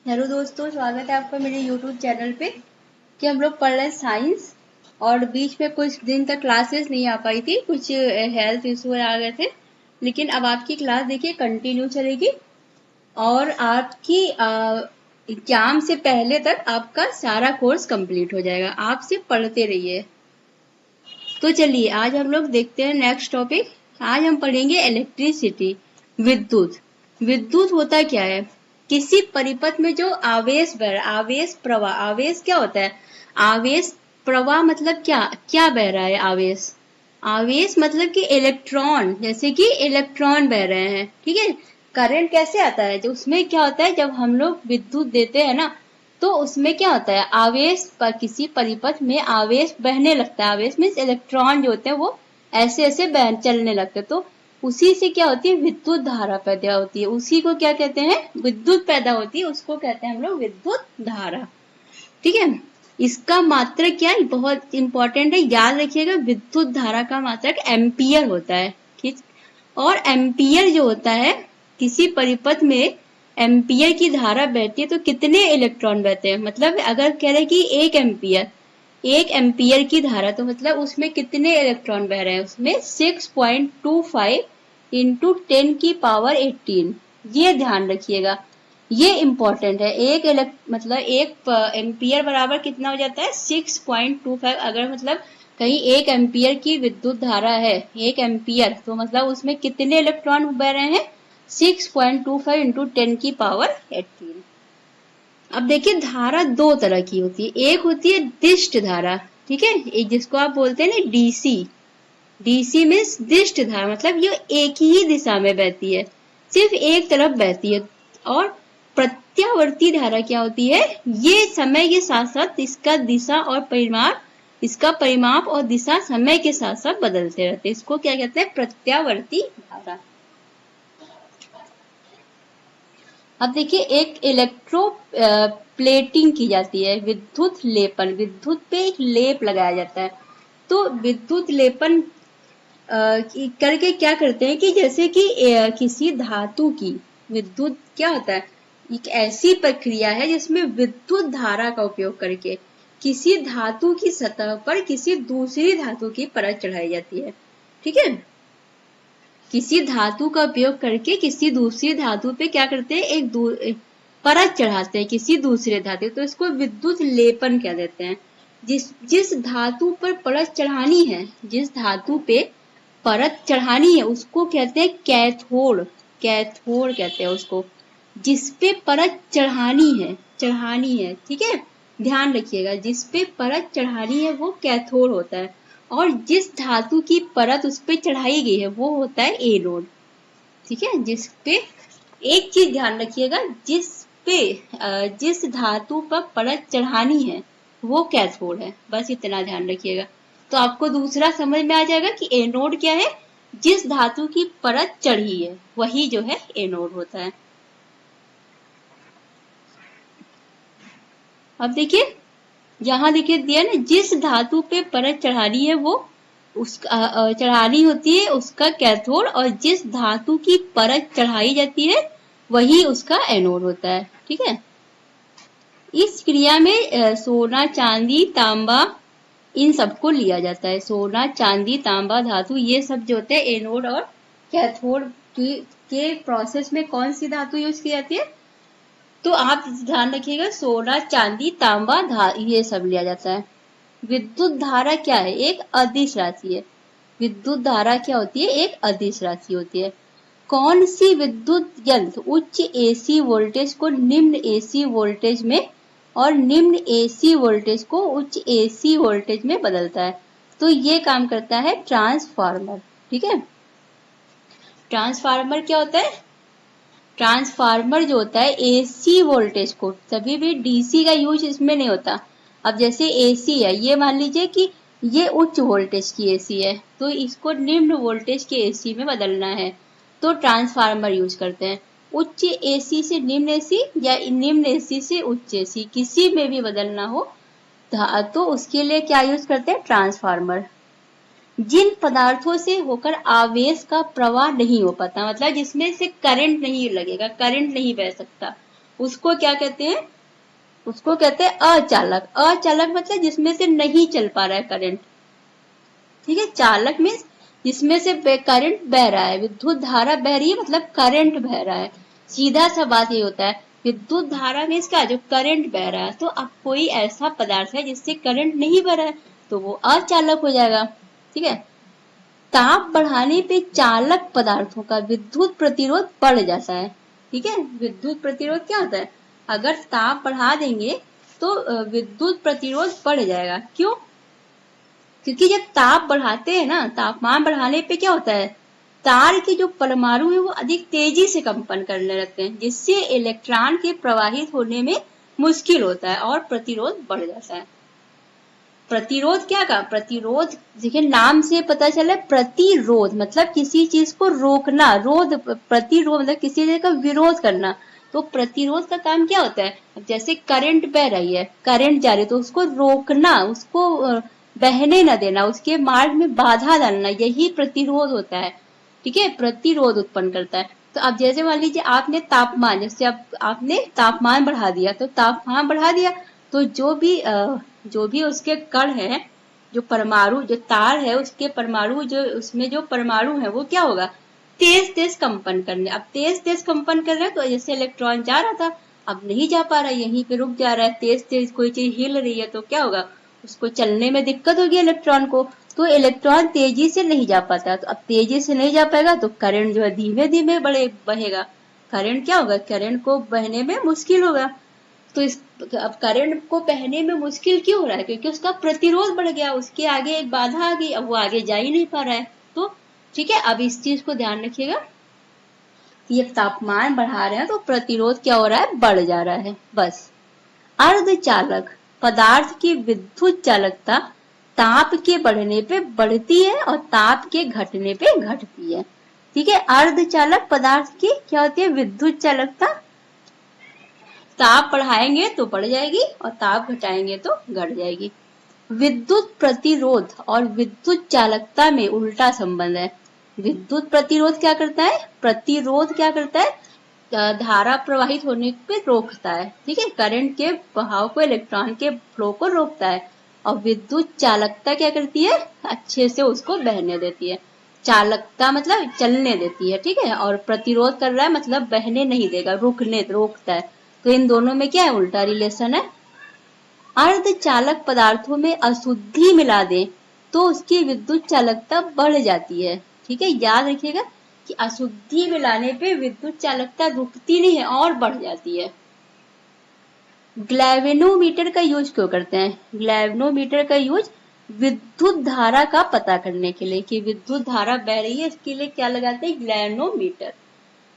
Hello दोस्तों, स्वागत है आपका मेरे यूट्यूब चैनल पे। कि हम लोग पढ़ रहे हैं साइंस और बीच में कुछ दिन तक क्लासेस नहीं आ पाई थी, कुछ हेल्थ इशू आ गए थे। लेकिन अब आपकी क्लास देखिए कंटिन्यू चलेगी और आपकी एग्जाम से पहले तक आपका सारा कोर्स कंप्लीट हो जाएगा। आप सिर्फ पढ़ते रहिए। तो चलिए आज हम लोग देखते हैं नेक्स्ट टॉपिक। आज हम पढ़ेंगे इलेक्ट्रिसिटी, विद्युत। विद्युत होता क्या है? किसी परिपथ में जो आवेश बह आवेश प्रवाह, आवेश क्या होता है? आवेश प्रवाह मतलब क्या क्या बह रहा है? आवेश आवेश मतलब कि इलेक्ट्रॉन, जैसे कि इलेक्ट्रॉन बह रहे हैं, ठीक है। करंट कैसे आता है? जो उसमें क्या होता है, जब हम लोग विद्युत देते हैं ना, तो उसमें क्या होता है, आवेश पर किसी परिपथ में आवेश बहने लगता है। आवेश मीन्स इलेक्ट्रॉन जो होते हैं वो ऐसे ऐसे बह चलने लगते हैं, तो उसी से क्या होती है, विद्युत धारा पैदा होती है। उसी को क्या कहते हैं, विद्युत पैदा होती है, उसको कहते हैं हम लोग विद्युत धारा, ठीक है। इसका मात्रक क्या है, बहुत इंपॉर्टेंट है, याद रखिएगा। विद्युत धारा का मात्रक एम्पियर होता है, ठीक। और एम्पियर जो होता है, किसी परिपथ में एम्पियर की धारा बहती है तो कितने इलेक्ट्रॉन बहते हैं, मतलब अगर कह रहे कि एक एम्पियर की धारा, तो मतलब उसमें कितने इलेक्ट्रॉन बह रहे हैं? उसमें 6.25 इंटू 10⁻18। ये ध्यान रखिएगा, ये इंपॉर्टेंट है। मतलब एक एम्पियर बराबर कितना हो जाता है? 6.25। अगर मतलब कहीं एक एम्पियर की विद्युत धारा है, एक एम्पियर, तो मतलब उसमें कितने इलेक्ट्रॉन बह रहे हैं? 6.25 इंटू 10⁻18। अब देखिए, धारा दो तरह की होती है। एक होती है दिष्ट धारा, ठीक है, एक जिसको आप बोलते हैं ना डीसी। डीसी मीन्स दिष्ट धारा, मतलब ये एक ही दिशा में बहती है, सिर्फ एक तरफ बहती है। और प्रत्यावर्ती धारा क्या होती है? ये समय के साथ साथ इसका परिमाप और दिशा समय के साथ साथ बदलते रहते हैं। इसको क्या कहते हैं? प्रत्यावर्ती धारा। अब देखिए, एक इलेक्ट्रो प्लेटिंग की जाती है, विद्युत लेपन, विद्युत पे एक लेप लगाया जाता है। तो विद्युत लेपन करके क्या करते हैं कि जैसे कि किसी धातु की विद्युत क्या होता है, एक ऐसी प्रक्रिया है जिसमें विद्युत धारा का उपयोग करके किसी धातु की सतह पर किसी दूसरी धातु की परत चढ़ाई जाती है, ठीक है। किसी धातु का उपयोग करके किसी दूसरी धातु पे क्या करते हैं, एक परत चढ़ाते हैं किसी दूसरे धातु, तो इसको विद्युत लेपन कह देते हैं। जिस धातु पर परत चढ़ानी है, जिस धातु पे परत चढ़ानी है, उसको कहते हैं कैथोड। कैथोड कहते हैं उसको, जिस पे परत चढ़ानी है, ठीक है। ध्यान रखिएगा, जिस पे परत चढ़ानी है वो कैथोड होता है, और जिस धातु की परत उस पे चढ़ाई गई है वो होता है एनोड, ठीक है। जिस पे एक चीज ध्यान रखिएगा, जिस धातु पर परत चढ़ानी है वो कैथोड है, बस इतना ध्यान रखिएगा। तो आपको दूसरा समझ में आ जाएगा कि एनोड क्या है, जिस धातु की परत चढ़ी है वही जो है एनोड होता है। अब देखिए, यहाँ देखिए दिया ना, जिस धातु पे परत चढ़ानी है वो उसका चढ़ानी होती है उसका कैथोड, और जिस धातु की परत चढ़ाई जाती है वही उसका एनोड होता है, ठीक है। इस क्रिया में सोना, चांदी, तांबा, इन सबको लिया जाता है। सोना, चांदी, तांबा धातु, ये सब जो होते हैं एनोड और कैथोड के प्रोसेस में कौन सी धातु यूज की जाती है? तो आप ध्यान रखिएगा, सोना, चांदी, तांबा ये सब लिया जाता है। विद्युत धारा क्या है? एक अदिश राशि है। विद्युत धारा क्या होती है? एक अदिश राशि होती है। कौन सी विद्युत यंत्र उच्च एसी वोल्टेज को निम्न एसी वोल्टेज में और निम्न एसी वोल्टेज को उच्च एसी वोल्टेज में बदलता है? तो ये काम करता है ट्रांसफार्मर, ठीक है। ट्रांसफार्मर क्या होता है? ट्रांसफार्मर जो होता है एसी वोल्टेज को, कभी भी डीसी का यूज इसमें नहीं होता। अब जैसे एसी है, ये मान लीजिए कि ये उच्च वोल्टेज की एसी है, तो इसको निम्न वोल्टेज के एसी में बदलना है तो ट्रांसफार्मर यूज करते हैं। उच्च एसी से निम्न एसी या निम्न एसी से उच्च एसी, किसी में भी बदलना हो तो उसके लिए क्या यूज करते हैं? ट्रांसफार्मर। जिन पदार्थों से होकर आवेश का प्रवाह नहीं हो पाता, मतलब जिसमें से करंट नहीं लगेगा, करंट नहीं बह सकता, उसको क्या कहते हैं, उसको कहते हैं अचालक। अचालक मतलब जिसमें से नहीं चल पा रहा है करंट, ठीक है। चालक मीन्स जिसमें से करंट बह रहा है, विद्युत धारा बह रही है मतलब करंट बह रहा है। सीधा सा बात ये होता है, विद्युत धारा मीन्स क्या, जो करंट बह रहा है। तो अब कोई ऐसा पदार्थ है जिससे करंट नहीं बह रहा है तो वो अचालक हो जाएगा, ठीक है। ताप बढ़ाने पे चालक पदार्थों का विद्युत प्रतिरोध बढ़ जाता है, ठीक है। विद्युत प्रतिरोध क्या होता है, अगर ताप बढ़ा देंगे तो विद्युत प्रतिरोध बढ़ जाएगा। क्यों, क्योंकि जब ताप बढ़ाते हैं ना, तापमान बढ़ाने पे क्या होता है, तार के जो परमाणु है वो अधिक तेजी से कंपन करने लगते हैं, जिससे इलेक्ट्रॉन के प्रवाहित होने में मुश्किल होता है और प्रतिरोध बढ़ जाता है। प्रतिरोध क्या का, प्रतिरोध देखिए नाम से पता चला, प्रतिरोध मतलब किसी चीज को रोकना, रोध प्रतिरोध मतलब किसी चीज का विरोध करना। तो प्रतिरोध का काम क्या होता है, जैसे करंट बह रही है, करंट जा रही है तो उसको रोकना, उसको बहने न देना, उसके मार्ग में बाधा डालना, यही प्रतिरोध होता है, ठीक है। प्रतिरोध उत्पन्न करता है। तो अब जैसे मान लीजिए आपने तापमान, जैसे आपने तापमान बढ़ा दिया, तो तापमान बढ़ा दिया तो जो भी उसके कण है, जो परमाणु, जो तार है उसके परमाणु, जो उसमें जो परमाणु है वो क्या होगा, तेज तेज कंपन करने। अब तेज तेज कंपन कर रहे हैं तो जैसे इलेक्ट्रॉन जा रहा था अब नहीं जा पा रहा है, यहीं पे रुक जा रहा है। तेज तेज कोई चीज हिल रही है तो क्या होगा, उसको चलने में दिक्कत होगी इलेक्ट्रॉन को, तो इलेक्ट्रॉन तेजी से नहीं जा पाता। तो अब तेजी से नहीं जा पाएगा तो करंट जो है धीमे धीमे बहेगा। करंट क्या होगा, करंट को बहने में मुश्किल होगा। तो अब करंट को बहने में मुश्किल क्यों हो रहा है, क्योंकि उसका प्रतिरोध बढ़ गया, उसके आगे एक बाधा आ गई, अब वो आगे जा ही नहीं पा रहा है। तो ठीक है, अब इस चीज को ध्यान रखिएगा, ये तापमान बढ़ा रहे हैं तो प्रतिरोध क्या हो रहा है, बढ़ जा रहा है, बस। अर्धचालक पदार्थ की विद्युत चालकता ताप के बढ़ने पे बढ़ती है और ताप के घटने पे घटती है, ठीक है। अर्धचालक पदार्थ की क्या होती है, विद्युत चालकता, ताप बढ़ाएंगे तो बढ़ जाएगी और ताप घटाएंगे तो घट जाएगी। विद्युत प्रतिरोध और विद्युत चालकता में उल्टा संबंध है। विद्युत प्रतिरोध क्या करता है, प्रतिरोध क्या करता है, धारा प्रवाहित होने पे रोकता है, ठीक है, करंट के बहाव को, इलेक्ट्रॉन के फ्लो को रोकता है। और विद्युत चालकता क्या करती है, अच्छे से उसको बहने देती है। चालकता मतलब चलने देती है, ठीक है, और प्रतिरोध कर रहा है मतलब बहने नहीं देगा, रोकता है। तो इन दोनों में क्या है, उल्टा रिलेशन है। अर्धचालक पदार्थों में अशुद्धि मिला दें तो उसकी विद्युत चालकता बढ़ जाती है, ठीक है। याद रखिएगा कि अशुद्धि मिलाने पे विद्युत चालकता रुकती नहीं है और बढ़ जाती है। ग्लैवेनोमीटर का यूज क्यों करते हैं, ग्लैवेनोमीटर का यूज विद्युत धारा का पता करने के लिए, कि विद्युत धारा बह रही है, इसके लिए क्या लगाते हैं, ग्लैवेनोमीटर।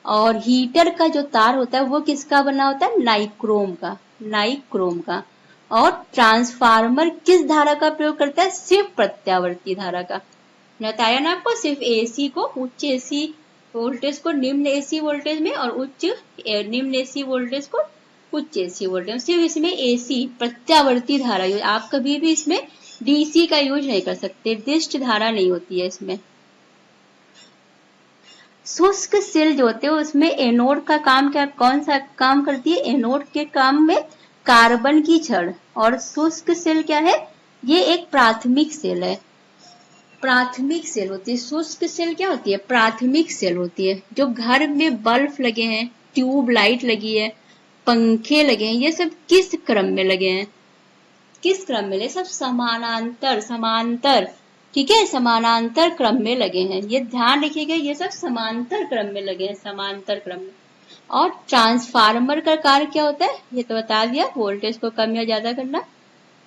और हीटर का जो तार होता है वो किसका बना होता है, नाइक्रोम का, नाइक्रोम का। और ट्रांसफार्मर किस धारा का प्रयोग करता है, सिर्फ प्रत्यावर्ती धारा का। बताया ना आपको, सिर्फ एसी को, उच्च एसी वोल्टेज को निम्न एसी वोल्टेज में, और निम्न एसी वोल्टेज को उच्च एसी वोल्टेज, सिर्फ इसमें एसी प्रत्यावर्ती धारा यूज। आप कभी भी इसमें डीसी का यूज नहीं कर सकते, निर्दिष्ट धारा नहीं होती है इसमें। शुष्क सेल जो होते हैं उसमें एनोड का काम क्या, कौन सा काम करती है, एनोड के काम में कार्बन की छड़। और शुष्क सेल क्या है, ये एक प्राथमिक सेल है, प्राथमिक सेल होती है। शुष्क सेल क्या होती है, प्राथमिक सेल होती है। जो घर में बल्ब लगे हैं, ट्यूब लाइट लगी है, पंखे लगे हैं, ये सब किस क्रम में लगे हैं, किस क्रम में लगे, सब समांतर, ठीक है, समानांतर क्रम में लगे हैं। ये ध्यान रखिएगा, ये सब समांतर क्रम में लगे हैं, समांतर क्रम में। और ट्रांसफार्मर का कार्य क्या होता है, ये तो बता दिया, वोल्टेज को कम या ज्यादा करना।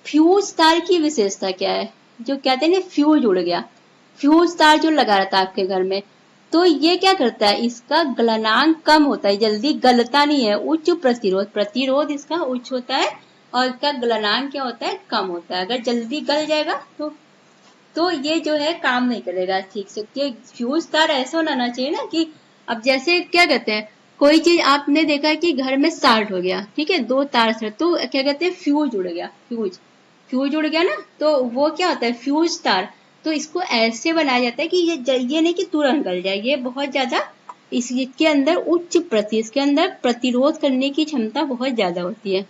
फ्यूज तार की विशेषता क्या है, जो कहते हैं फ्यूज उड़ गया, फ्यूज तार जो लगा रहता है आपके घर में, तो ये क्या करता है, इसका गलनांक कम होता है, जल्दी गलता नहीं है। उच्च प्रतिरोध इसका उच्च होता है और इसका गलनांक क्या होता है, कम होता है। अगर जल्दी गल जाएगा तो ये जो है काम नहीं करेगा ठीक से। ये फ्यूज तार ऐसा होना चाहिए ना कि अब जैसे क्या कहते हैं, कोई चीज आपने देखा है कि घर में शॉर्ट हो गया, ठीक है, दो तार से, तो क्या कहते हैं, फ्यूज उड़ गया, फ्यूज उड़ गया ना, तो वो क्या होता है, फ्यूज तार। तो इसको ऐसे बनाया जाता है कि ये नहीं कि तुरंत गल जाए, ये बहुत ज्यादा इसके अंदर इसके अंदर प्रतिरोध करने की क्षमता बहुत ज्यादा होती है।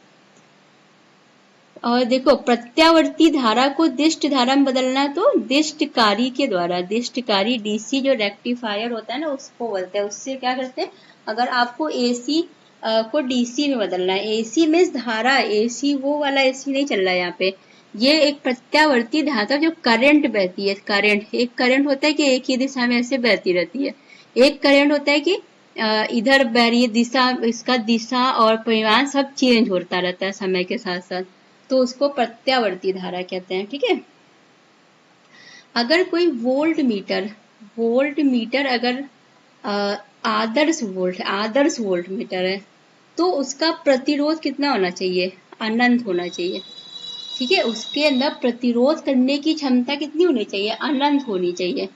और देखो, प्रत्यावर्ती धारा को दिष्ट धारा में बदलना तो दिष्टकारी के द्वारा, दिष्टकारी डीसी जो रेक्टिफायर होता है ना उसको बोलते हैं। उससे क्या करते हैं, अगर आपको एसी को डीसी में बदलना है, एसी में धारा, एसी वो वाला एसी नहीं चल रहा है यहाँ पे, ये एक प्रत्यावर्ती धारा जो करंट बहती है, करंट, एक करंट होता है कि एक ही दिशा में ऐसे बहती रहती है, एक करंट होता है कि इधर बह रही है दिशा, इसका दिशा और परिमाण सब चेंज होता रहता है समय के साथ साथ, तो उसको प्रत्यावर्ती धारा कहते हैं। ठीक है, अगर कोई वोल्ट मीटर अगर आदर्श वोल्ट मीटर है तो उसका प्रतिरोध कितना होना चाहिए, अनंत होना चाहिए। ठीक है, उसके अंदर प्रतिरोध करने की क्षमता कितनी होनी चाहिए, अनंत होनी चाहिए।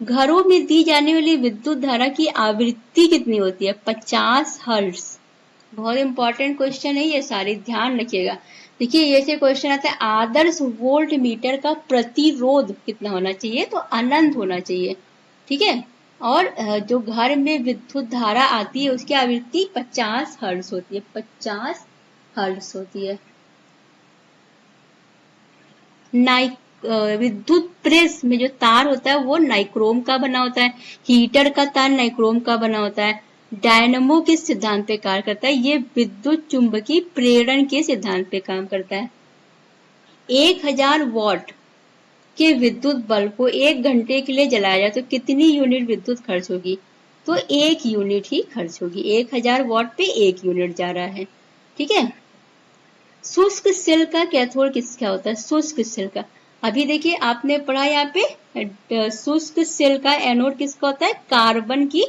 घरों में दी जाने वाली विद्युत धारा की आवृत्ति कितनी होती है, 50 हर्ट्ज। बहुत इंपॉर्टेंट क्वेश्चन है ये, सारे ध्यान रखिएगा। देखिए ये से क्वेश्चन आता है, आदर्श वोल्ट मीटर का प्रतिरोध कितना होना चाहिए, तो अनंत होना चाहिए। ठीक है, और जो घर में विद्युत धारा आती है उसकी आवृत्ति 50 हर्ट्ज होती है, 50 हर्ट्ज होती है। विद्युत प्रेस में जो तार होता है वो नाइक्रोम का बना होता है, हीटर का तार नाइक्रोम का बना होता है। डायनमो किस सिद्धांत पे कार्य करता है, ये विद्युत चुंबकीय प्रेरण के सिद्धांत पे काम करता है। 1000 वॉट के विद्युत बल्ब को 1 घंटे के लिए जलाया जाए तो कितनी यूनिट विद्युत खर्च होगी, तो 1 यूनिट ही खर्च होगी। 1000 वॉट पे 1 यूनिट जा रहा है। ठीक है, शुष्क सेल का कैथोड किसका होता है, शुष्क सेल का, अभी देखिए आपने पढ़ा यहाँ पे, शुष्क सेल का एनोड किसका होता है, कार्बन की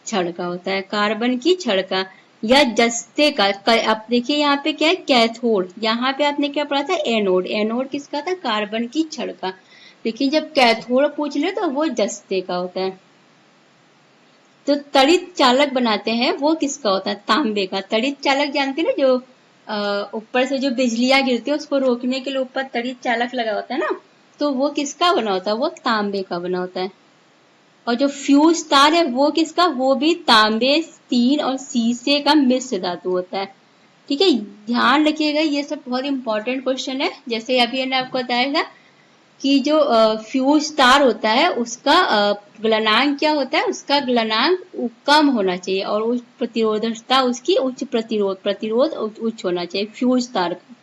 छड़ का होता है, कार्बन की छड़ का या जस्ते का। अब देखिए यहाँ पे क्या है, कैथोड, यहाँ पे आपने क्या पढ़ा था, एनोड, एनोड किसका था, कार्बन की छड़ का। देखिए जब कैथोड पूछ ले तो वो जस्ते का होता है। तो तड़ित चालक बनाते हैं वो किसका होता है, तांबे का। तड़ित चालक जानते हैं ना, जो ऊपर से जो बिजलियां गिरती है उसको रोकने के लिए ऊपर तड़ित चालक लगा होता है ना, तो वो किसका बना होता है, वो तांबे का बना होता है। और जो फ्यूज तार है वो किसका, वो भी तांबे, स्टील और शीशे का मिश्र धातु होता है। ठीक है, ध्यान रखिएगा, ये सब बहुत इंपॉर्टेंट क्वेश्चन है। जैसे अभी मैंने आपको बताया था कि जो फ्यूज तार होता है उसका गलनांक क्या होता है, उसका गलनांक कम होना चाहिए और उच्च प्रतिरोधकता उसकी उच्च प्रतिरोध उच्च होना चाहिए फ्यूज तार का।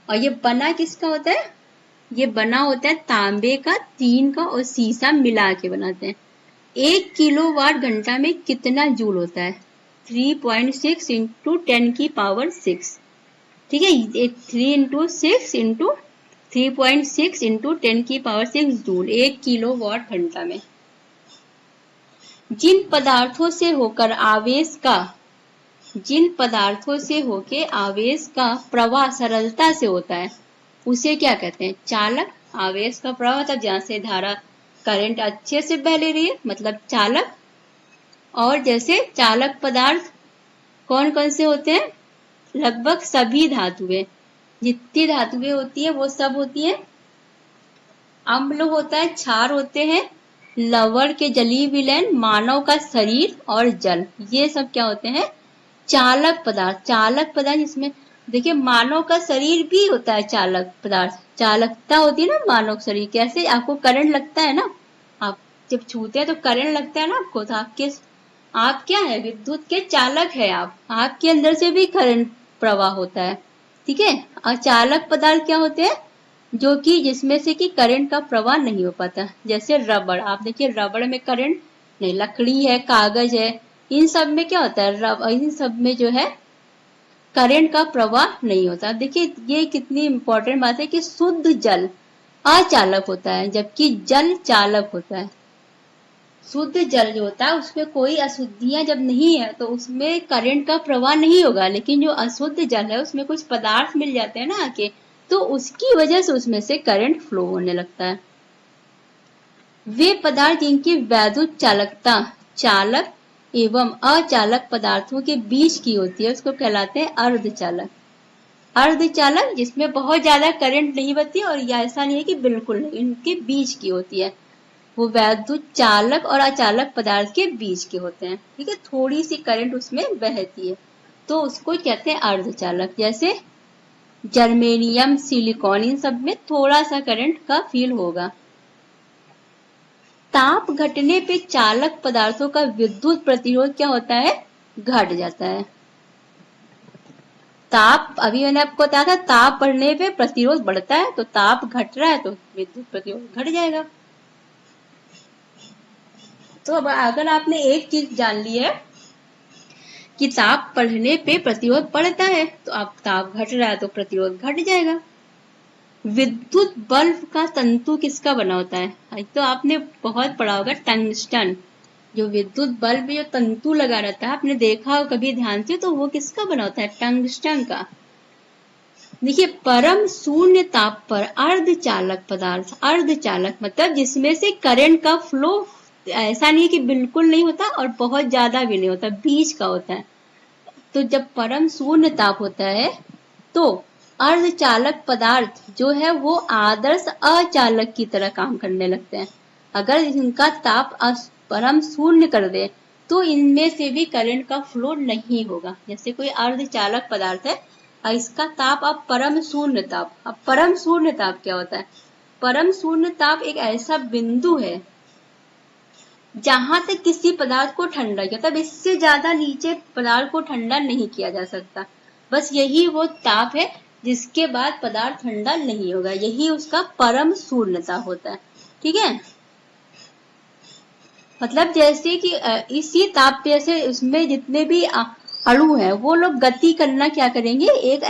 और ये बना किसका होता है, ये बना होता है तांबे का, टीन का और शीशा मिला के बनाते हैं। 1 किलोवाट घंटा में कितना जूल होता है, 3.6 इंटू 10 की पावर 6। ठीक है, 3 इंटू 6 इंटू 3.6 इंटू 10 की पावर 6 जूल 1 किलोवाट घंटा में। जिन पदार्थों से होकर आवेश का प्रवाह सरलता से होता है उसे क्या कहते हैं, चालक। आवेश का प्रवाह मतलब जहां से धारा करंट अच्छे से बह ले रही है, मतलब चालक। और जैसे चालक पदार्थ कौन कौन से होते हैं, लगभग सभी धातुएं, जितनी धातुएं होती है वो सब होती है। अम्ल होता है, क्षार होते हैं, लवण के जलीय विलयन, मानव का शरीर और जल, ये सब क्या होते हैं, चालक पदार्थ। चालक पदार्थ इसमें देखिए मानव का शरीर भी होता है चालक पदार्थ, चालकता होती है ना मानव शरीर। कैसे, आपको करंट लगता है ना, आप जब छूते हैं तो करंट लगता है ना आपको, तो आप क्या है, विद्युत के चालक है आप, आपके अंदर से भी करंट प्रवाह होता है। ठीक है, और चालक पदार्थ क्या होते हैं, जो कि जिसमें से कि करंट का प्रवाह नहीं हो पाता। जैसे रबड़, आप देखिए रबड़ में करंट नहीं, लकड़ी है, कागज है, इन सब में क्या होता है, इन सब में जो है करंट का प्रवाह नहीं होता। देखिए ये कितनी इंपॉर्टेंट बात है कि शुद्ध जल अचालक होता है जबकि जल चालक होता है। शुद्ध जल जो होता है उसमें कोई अशुद्धियां जब नहीं है तो उसमें करंट का प्रवाह नहीं होगा, लेकिन जो अशुद्ध जल है उसमें कुछ पदार्थ मिल जाते हैं ना आके, तो उसकी वजह से उसमें से करंट फ्लो होने लगता है। वे पदार्थ जिनकी वैद्युत चालकता चालक एवं अचालक पदार्थों के बीच की होती है उसको कहलाते हैं अर्धचालक। अर्धचालक जिसमें बहुत ज्यादा करंट नहीं बहती और या ऐसा नहीं है कि बिल्कुल नहीं, इनके बीच की होती है वो वैद्युत चालक और अचालक पदार्थ के बीच के होते हैं। ठीक है, थोड़ी सी करंट उसमें बहती है तो उसको कहते हैं अर्धचालक। जैसे जर्मेनियम, सिलिकॉन, इन सब में थोड़ा सा करंट का फील होगा। ताप घटने पे चालक पदार्थों का विद्युत प्रतिरोध क्या होता है, घट जाता है। ताप, अभी मैंने आपको बताया था ताप बढ़ने पे प्रतिरोध बढ़ता है, तो ताप घट रहा है तो विद्युत प्रतिरोध घट जाएगा। तो अब अगर आपने एक चीज जान ली है कि ताप बढ़ने पे प्रतिरोध बढ़ता है, तो अब ताप घट रहा है तो प्रतिरोध घट जाएगा। विद्युत बल्ब का तंतु किसका बना होता है, तो आपने बहुत पढ़ा होगा टंगस्टन। जो विद्युत बल्ब में जो तंतु लगा रहता है, आपने देखा हो कभी ध्यान से, तो वो किसका बना होता है, टंगस्टन का। देखिए, परम शून्य ताप पर अर्धचालक पदार्थ, अर्धचालक मतलब जिसमें से करंट का फ्लो ऐसा नहीं है कि बिल्कुल नहीं होता और बहुत ज्यादा भी नहीं होता, बीच का होता है। तो जब परम शून्य ताप होता है तो अर्धचालक पदार्थ जो है वो आदर्श अचालक की तरह काम करने लगते हैं। अगर इनका ताप परम शून्य कर दे तो इनमें से भी करंट का फ्लो नहीं होगा। जैसे कोई अर्धचालक पदार्थ है, इसका ताप अब परम शून्य ताप। अब परम शून्य ताप क्या होता है, परम शून्य ताप एक ऐसा बिंदु है जहां तक किसी पदार्थ को ठंडा किया, मतलब इससे ज्यादा नीचे पदार्थ को ठंडा नहीं किया जा सकता। बस यही वो ताप है जिसके बाद पदार्थ ठंडा नहीं होगा, यही उसका परम शून्य ताप होता है। ठीक है, मतलब जैसे कि इसी ताप पे से उसमें जितने भी अणु हैं वो लोग गति करना क्या करेंगे, एक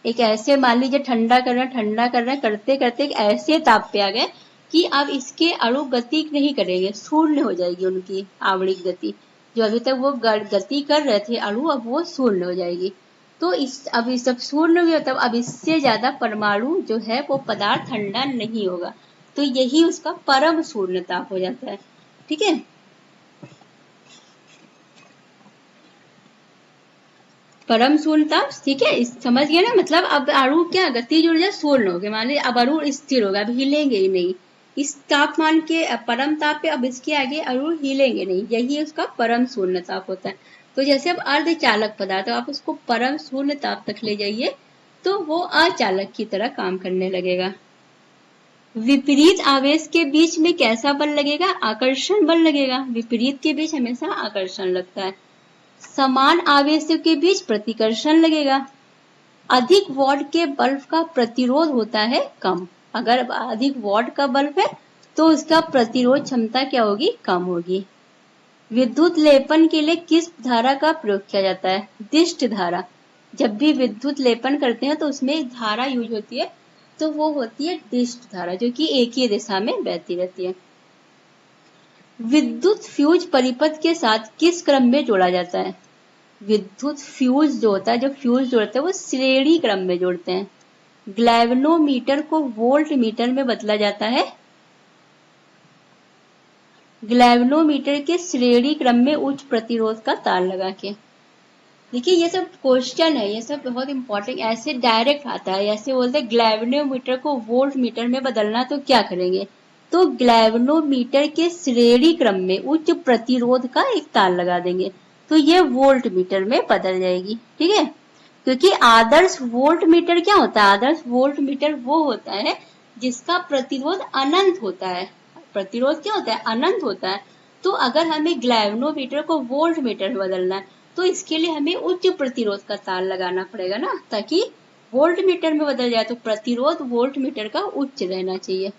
ऐसे मान लीजिए ठंडा करना करते करते एक ऐसे ताप पे आ गए कि अब इसके अणु गति नहीं करेंगे, शून्य हो जाएगी उनकी आवृत्ति गति। जो अभी तक वो गति कर रहे थे अणु, अब वो शून्य हो जाएगी। तो अब इस सब शून्य हुआ, तब अब इससे ज्यादा परमाणु जो है वो पदार्थ ठंडा नहीं होगा, तो यही उसका परम शून्य ताप हो जाता है। ठीक है, परम शून्य ताप। ठीक है, समझ गए ना, मतलब अब अणु क्या गतिज ऊर्जा शून्य हो गई, मान लीजिए अब अणु स्थिर होगा, अब हिलेंगे ही नहीं। इस तापमान के परम ताप पे अब इसके आगे अणु हिलेंगे नहीं, यही उसका परम शून्य ताप होता है। तो जैसे अब अर्धचालक पदार्थ, आप उसको परम शून्य ताप तक ले जाइए तो वो अचालक की तरह काम करने लगेगा। विपरीत आवेश के बीच में कैसा बल लगेगा, आकर्षण बल लगेगा। विपरीत के बीच हमेशा आकर्षण लगता है। समान आवेशों के बीच प्रतिकर्षण लगेगा। अधिक वॉट के बल्ब का प्रतिरोध होता है कम। अगर अधिक वॉट का बल्ब है तो उसका प्रतिरोध क्षमता क्या होगी, कम होगी। विद्युत लेपन के लिए किस धारा का प्रयोग किया जाता है, दिष्ट धारा। जब भी विद्युत लेपन करते हैं तो उसमें धारा यूज होती है, तो वो होती है दिष्ट धारा, जो कि एक ही दिशा में बहती रहती है। विद्युत फ्यूज परिपथ के साथ किस क्रम में जोड़ा जाता है, विद्युत फ्यूज जो होता है, जो फ्यूज जोड़ते हैं वो श्रेणी क्रम में जोड़ते हैं। ग्लैवनोमीटर को वोल्ट मीटर में बदला जाता है, ग्लैवनोमीटर के श्रेणी क्रम में उच्च प्रतिरोध का तार लगा के। देखिए, ये सब क्वेश्चन है, ये सब बहुत इंपॉर्टेंट, ऐसे डायरेक्ट आता है। ऐसे बोलते हैं ग्लैवनोमीटर को वोल्ट मीटर में बदलना, तो क्या करेंगे, तो ग्लैवनोमीटर के श्रेणी क्रम में उच्च प्रतिरोध का एक तार लगा देंगे, तो ये वोल्ट मीटर में बदल जाएगी। ठीक है, क्योंकि आदर्श वोल्ट मीटर क्या होता है, आदर्श वोल्ट मीटर वो होता है जिसका प्रतिरोध अनंत होता है। प्रतिरोध क्या होता है, अनंत होता है। तो अगर हमें ग्लैवनोमीटर को वोल्ट मीटर में बदलना है तो इसके लिए हमें उच्च प्रतिरोध का तार लगाना पड़ेगा ना, ताकि वोल्ट मीटर में बदल जाए। तो प्रतिरोध वोल्ट मीटर का उच्च रहना चाहिए।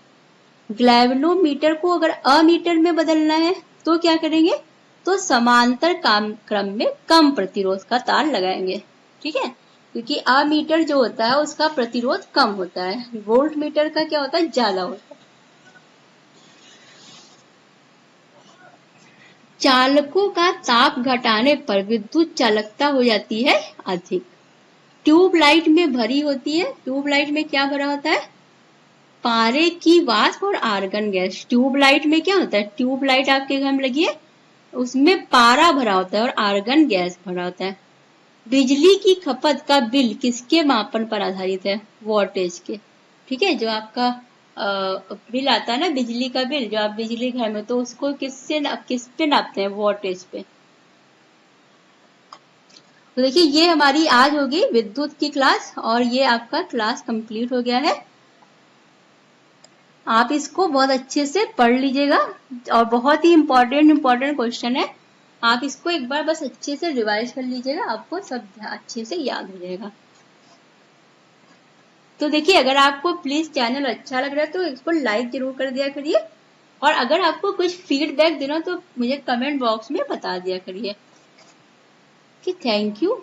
ग्लैवनोमीटर को अगर अमीटर में बदलना है तो क्या करेंगे, तो समांतर क्रम में कम प्रतिरोध का तार लगाएंगे। ठीक है, क्योंकि अमीटर जो होता है उसका प्रतिरोध कम होता है, वोल्ट मीटर का क्या होता है, ज्यादा होता है। चालकों का ताप घटाने पर विद्युत चालकता हो जाती है अधिक। ट्यूबलाइट में भरी होती है, ट्यूबलाइट में क्या भरा होता है, पारे की वाष्प और आर्गन गैस। ट्यूबलाइट में क्या होता है, ट्यूबलाइट आपके घर में लगी है, उसमें पारा भरा होता है और आर्गन गैस भरा होता है। बिजली की खपत का बिल किसके मापन पर आधारित है, वोल्टेज के। ठीक है, जो आपका बिल आता है ना, बिजली का बिल, जो आप बिजली घर में, तो उसको किस पे नापते हैं, वोल्टेज पे। तो देखिए ये हमारी आज होगी विद्युत की क्लास, और ये आपका क्लास कंप्लीट हो गया है। आप इसको बहुत अच्छे से पढ़ लीजिएगा, और बहुत ही इम्पोर्टेंट क्वेश्चन है। आप इसको एक बार बस अच्छे से रिवाइज कर लीजिएगा, आपको सब अच्छे से याद हो जाएगा। तो देखिए अगर आपको प्लीज चैनल अच्छा लग रहा है तो इसको लाइक जरूर कर दिया करिए, और अगर आपको कुछ फीडबैक देना तो मुझे कमेंट बॉक्स में बता दिया करिए। Thank you.